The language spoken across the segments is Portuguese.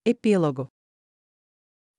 Epílogo.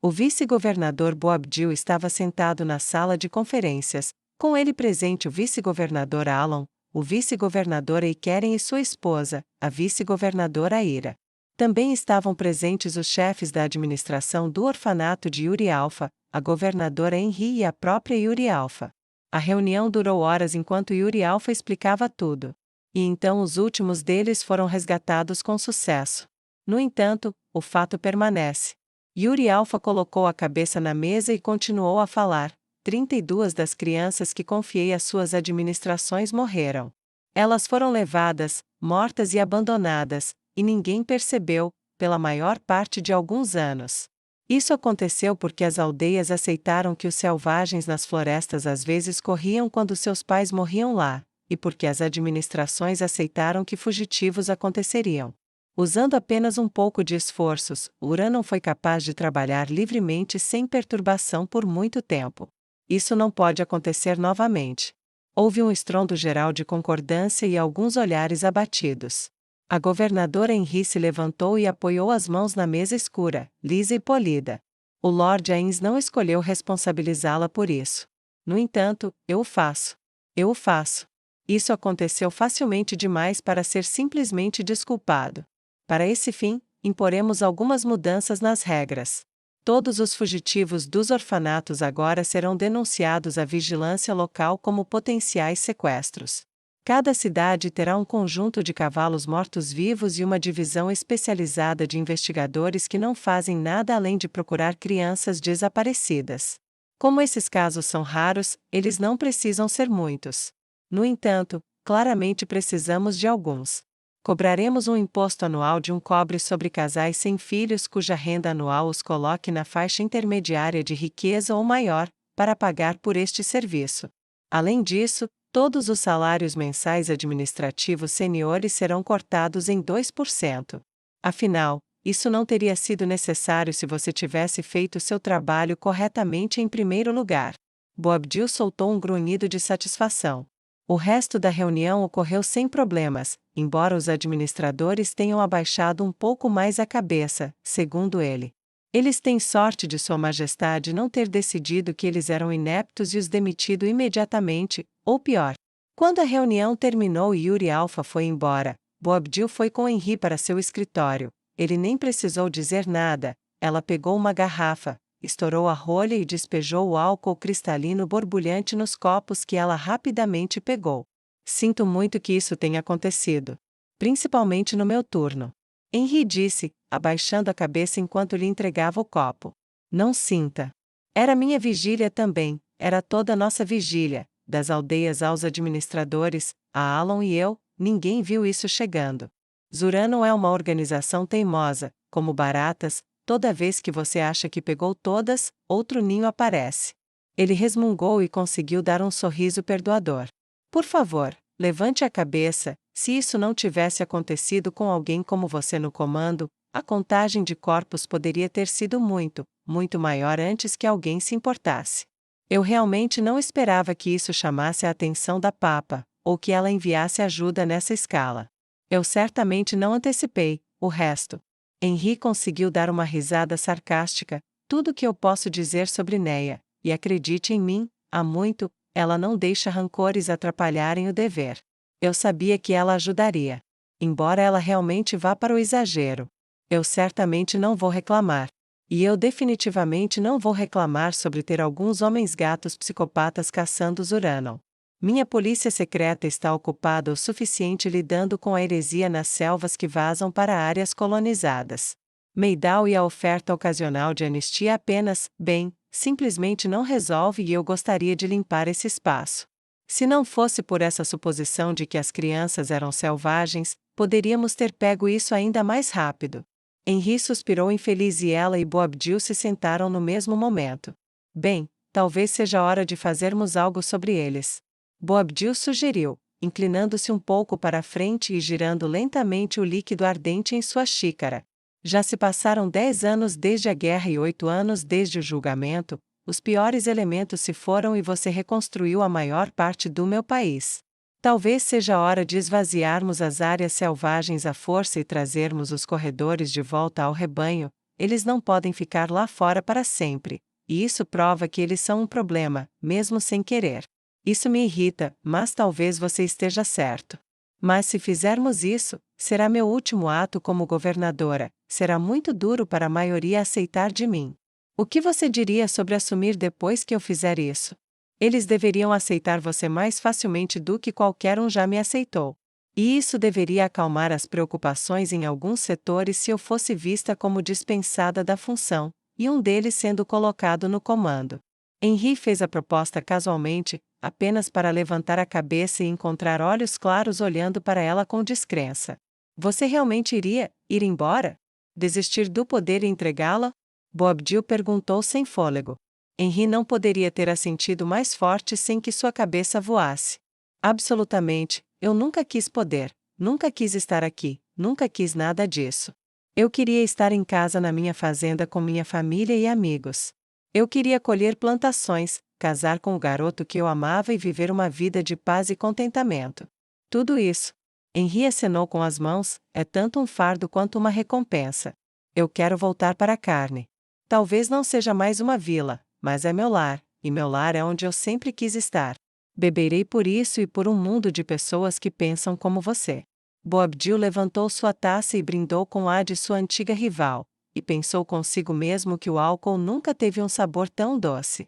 O vice-governador Boabdil estava sentado na sala de conferências, com ele presente o vice-governador Alon, o vice-governador Eiqueren e sua esposa, a vice-governadora Ira. Também estavam presentes os chefes da administração do orfanato de Yuri Alfa, a governadora Henri e a própria Yuri Alfa. A reunião durou horas enquanto Yuri Alfa explicava tudo. E então os últimos deles foram resgatados com sucesso. No entanto, o fato permanece. Yuri Alfa colocou a cabeça na mesa e continuou a falar. 32 das crianças que confiei às suas administrações morreram. Elas foram levadas, mortas e abandonadas, e ninguém percebeu, pela maior parte de alguns anos. Isso aconteceu porque as aldeias aceitaram que os selvagens nas florestas às vezes corriam quando seus pais morriam lá, e porque as administrações aceitaram que fugitivos aconteceriam. Usando apenas um pouco de esforços, Uranon foi capaz de trabalhar livremente sem perturbação por muito tempo. Isso não pode acontecer novamente. Houve um estrondo geral de concordância e alguns olhares abatidos. A governadora Henri se levantou e apoiou as mãos na mesa escura, lisa e polida. O Lord Ains não escolheu responsabilizá-la por isso. No entanto, eu o faço. Eu o faço. Isso aconteceu facilmente demais para ser simplesmente desculpado. Para esse fim, imporemos algumas mudanças nas regras. Todos os fugitivos dos orfanatos agora serão denunciados à vigilância local como potenciais sequestros. Cada cidade terá um conjunto de cavalos mortos-vivos e uma divisão especializada de investigadores que não fazem nada além de procurar crianças desaparecidas. Como esses casos são raros, eles não precisam ser muitos. No entanto, claramente precisamos de alguns. Cobraremos um imposto anual de um cobre sobre casais sem filhos cuja renda anual os coloque na faixa intermediária de riqueza ou maior, para pagar por este serviço. Além disso, todos os salários mensais administrativos seniores serão cortados em 2%. Afinal, isso não teria sido necessário se você tivesse feito seu trabalho corretamente em primeiro lugar. Boabdil soltou um grunhido de satisfação. O resto da reunião ocorreu sem problemas, embora os administradores tenham abaixado um pouco mais a cabeça, segundo ele. Eles têm sorte de Sua Majestade não ter decidido que eles eram ineptos e os demitido imediatamente, ou pior. Quando a reunião terminou e Yuri Alfa foi embora, Boabdil foi com Henri para seu escritório. Ele nem precisou dizer nada, ela pegou uma garrafa, estourou a rolha e despejou o álcool cristalino borbulhante nos copos que ela rapidamente pegou. Sinto muito que isso tenha acontecido. Principalmente no meu turno. Henri disse, abaixando a cabeça enquanto lhe entregava o copo. Não sinta. Era minha vigília também, era toda nossa vigília, das aldeias aos administradores, a Alon e eu, ninguém viu isso chegando. Zuranon é uma organização teimosa, como baratas. Toda vez que você acha que pegou todas, outro ninho aparece. Ele resmungou e conseguiu dar um sorriso perdoador. Por favor, levante a cabeça. Se isso não tivesse acontecido com alguém como você no comando, a contagem de corpos poderia ter sido muito, muito maior antes que alguém se importasse. Eu realmente não esperava que isso chamasse a atenção da Papa, ou que ela enviasse ajuda nessa escala. Eu certamente não antecipei o resto. Henri conseguiu dar uma risada sarcástica. Tudo o que eu posso dizer sobre Neia, e acredite em mim, há muito, ela não deixa rancores atrapalharem o dever. Eu sabia que ela ajudaria. Embora ela realmente vá para o exagero. Eu certamente não vou reclamar. E eu definitivamente não vou reclamar sobre ter alguns homens-gatos psicopatas caçando Zuranon. Minha polícia secreta está ocupada o suficiente lidando com a heresia nas selvas que vazam para áreas colonizadas. Meidal e a oferta ocasional de anistia apenas, bem, simplesmente não resolve e eu gostaria de limpar esse espaço. Se não fosse por essa suposição de que as crianças eram selvagens, poderíamos ter pego isso ainda mais rápido. Henri suspirou infeliz e ela e Boabdil se sentaram no mesmo momento. Bem, talvez seja hora de fazermos algo sobre eles. Boabdil sugeriu, inclinando-se um pouco para a frente e girando lentamente o líquido ardente em sua xícara. Já se passaram 10 anos desde a guerra e 8 anos desde o julgamento, os piores elementos se foram e você reconstruiu a maior parte do meu país. Talvez seja hora de esvaziarmos as áreas selvagens à força e trazermos os corredores de volta ao rebanho, eles não podem ficar lá fora para sempre, e isso prova que eles são um problema, mesmo sem querer. Isso me irrita, mas talvez você esteja certo. Mas se fizermos isso, será meu último ato como governadora, será muito duro para a maioria aceitar de mim. O que você diria sobre assumir depois que eu fizer isso? Eles deveriam aceitar você mais facilmente do que qualquer um já me aceitou. E isso deveria acalmar as preocupações em alguns setores se eu fosse vista como dispensada da função, e um deles sendo colocado no comando. Henry fez a proposta casualmente, apenas para levantar a cabeça e encontrar olhos claros olhando para ela com descrença. Você realmente iria ir embora? Desistir do poder e entregá-la? Boabdil perguntou sem fôlego. Henry não poderia ter assentido mais forte sem que sua cabeça voasse. Absolutamente, eu nunca quis poder, nunca quis estar aqui, nunca quis nada disso. Eu queria estar em casa na minha fazenda com minha família e amigos. Eu queria colher plantações, casar com o garoto que eu amava e viver uma vida de paz e contentamento. Tudo isso. Henry acenou com as mãos, é tanto um fardo quanto uma recompensa. Eu quero voltar para a carne. Talvez não seja mais uma vila, mas é meu lar, e meu lar é onde eu sempre quis estar. Beberei por isso e por um mundo de pessoas que pensam como você. Boabdil levantou sua taça e brindou com a de sua antiga rival, e pensou consigo mesmo que o álcool nunca teve um sabor tão doce.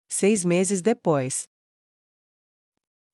6 meses depois.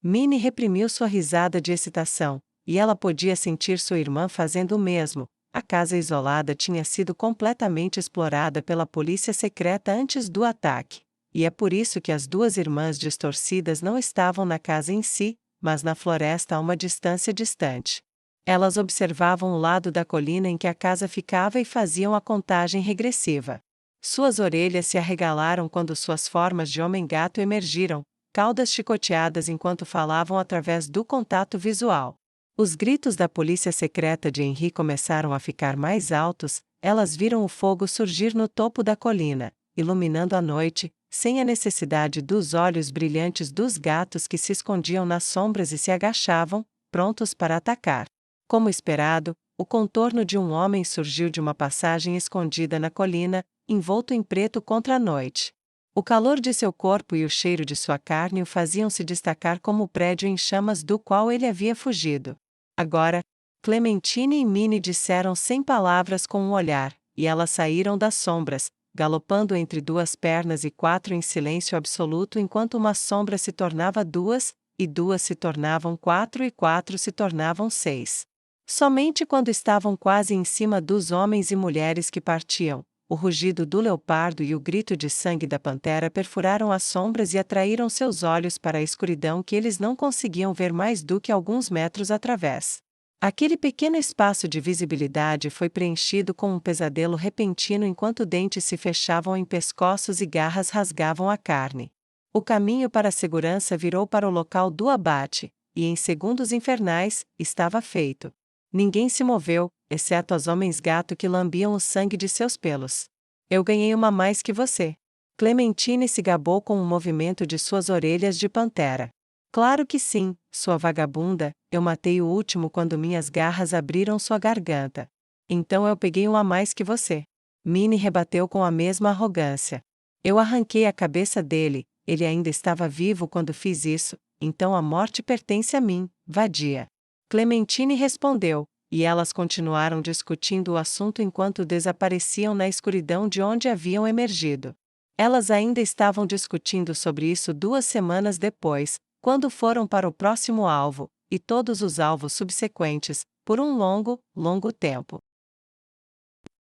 Minnie reprimiu sua risada de excitação, e ela podia sentir sua irmã fazendo o mesmo. A casa isolada tinha sido completamente explorada pela polícia secreta antes do ataque, e é por isso que as duas irmãs distorcidas não estavam na casa em si, mas na floresta a uma distância distante. Elas observavam o lado da colina em que a casa ficava e faziam a contagem regressiva. Suas orelhas se arregalaram quando suas formas de homem-gato emergiram, caudas chicoteadas enquanto falavam através do contato visual. Os gritos da polícia secreta de Henry começaram a ficar mais altos, elas viram o fogo surgir no topo da colina, iluminando a noite, sem a necessidade dos olhos brilhantes dos gatos que se escondiam nas sombras e se agachavam, prontos para atacar. Como esperado, o contorno de um homem surgiu de uma passagem escondida na colina, envolto em preto contra a noite. O calor de seu corpo e o cheiro de sua carne o faziam se destacar como o prédio em chamas do qual ele havia fugido. Agora, Clementine e Minnie disseram sem palavras com um olhar, e elas saíram das sombras, galopando entre duas pernas e quatro em silêncio absoluto enquanto uma sombra se tornava duas, e duas se tornavam quatro e quatro se tornavam seis. Somente quando estavam quase em cima dos homens e mulheres que partiam, o rugido do leopardo e o grito de sangue da pantera perfuraram as sombras e atraíram seus olhos para a escuridão que eles não conseguiam ver mais do que alguns metros através. Aquele pequeno espaço de visibilidade foi preenchido com um pesadelo repentino enquanto dentes se fechavam em pescoços e garras rasgavam a carne. O caminho para a segurança virou para o local do abate, e em segundos infernais, estava feito. Ninguém se moveu, exceto os homens-gato que lambiam o sangue de seus pelos. Eu ganhei uma mais que você. Clementine se gabou com um movimento de suas orelhas de pantera. Claro que sim, sua vagabunda, eu matei o último quando minhas garras abriram sua garganta. Então eu peguei um a mais que você. Minnie rebateu com a mesma arrogância. Eu arranquei a cabeça dele, ele ainda estava vivo quando fiz isso, então a morte pertence a mim, vadia. Clementine respondeu, e elas continuaram discutindo o assunto enquanto desapareciam na escuridão de onde haviam emergido. Elas ainda estavam discutindo sobre isso 2 semanas depois, quando foram para o próximo alvo, e todos os alvos subsequentes, por um longo tempo.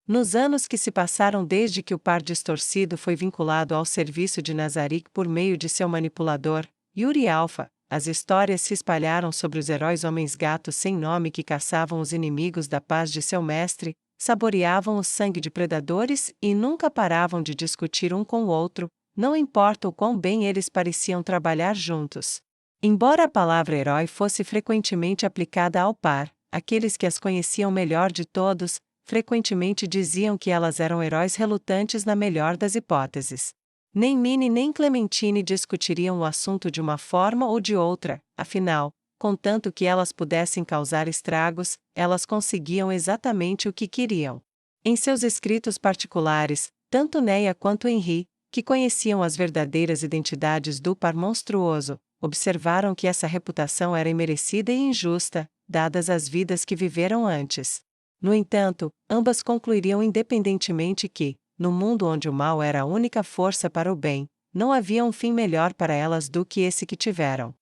Nos anos que se passaram desde que o par distorcido foi vinculado ao serviço de Nazarick por meio de seu manipulador, Yuri Alpha, as histórias se espalharam sobre os heróis homens-gatos sem nome que caçavam os inimigos da paz de seu mestre, saboreavam o sangue de predadores e nunca paravam de discutir um com o outro, não importa o quão bem eles pareciam trabalhar juntos. Embora a palavra herói fosse frequentemente aplicada ao par, aqueles que as conheciam melhor de todos, frequentemente diziam que elas eram heróis relutantes na melhor das hipóteses. Nem Minnie nem Clementine discutiriam o assunto de uma forma ou de outra, afinal, contanto que elas pudessem causar estragos, elas conseguiam exatamente o que queriam. Em seus escritos particulares, tanto Neia quanto Henri, que conheciam as verdadeiras identidades do par monstruoso, observaram que essa reputação era imerecida e injusta, dadas as vidas que viveram antes. No entanto, ambas concluiriam independentemente que, no mundo onde o mal era a única força para o bem, não havia um fim melhor para elas do que esse que tiveram.